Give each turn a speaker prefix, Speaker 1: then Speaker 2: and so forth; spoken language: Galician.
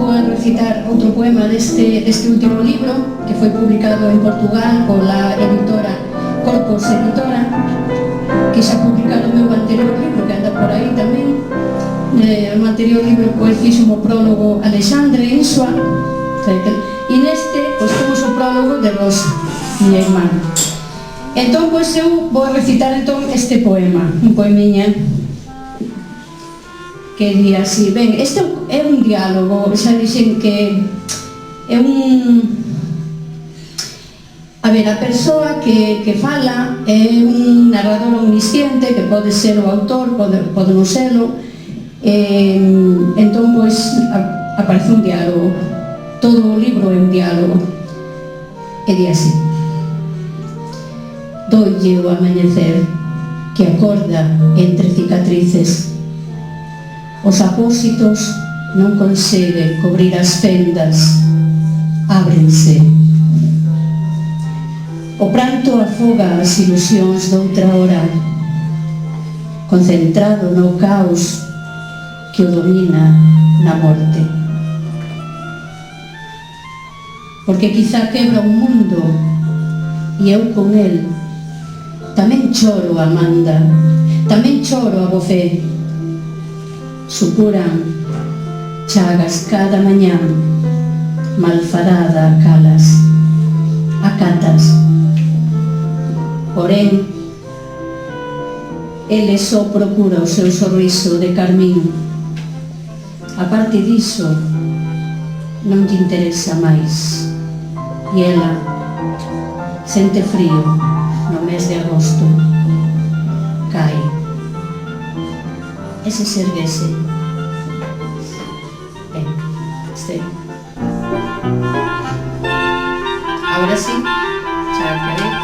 Speaker 1: vou a recitar outro poema deste último libro que foi publicado en Portugal pola editora Corpus Editora, que xa publicaron o meu anterior libro que anda por aí tamén. No anterior libro pois fixo o prólogo Alexandre Insua, e neste pois temos o prólogo de Rosa, miña irmá. Entón pois eu vou recitar entón este poema, un poemiña que di así. Ben, este é un diálogo, xa dixen que é un... A ver, a persoa que fala é un narrador omnisciente, que pode ser o autor, pode non serlo. Entón, pois, aparece un diálogo. Todo o libro é un diálogo. E di así: dolle o amanecer que acorda entre cicatrices. Os apósitos non conseguen cobrir as fendas, ábrense. O pranto afoga as ilusións doutra hora, concentrado no caos que o domina na morte. Porque quizá quebra un mundo e eu con el tamén choro, Amanda, tamén choro, a Bofé. Supuran chagas cada mañán, malfarada calas, acatas. Porén, ele só procura o seu sorriso de carmín. A parte diso, non lle interesa máis. E ela sente frío no mes de agosto. Cai. E se serguese. Ben, este. Ahora sí, xa acabei.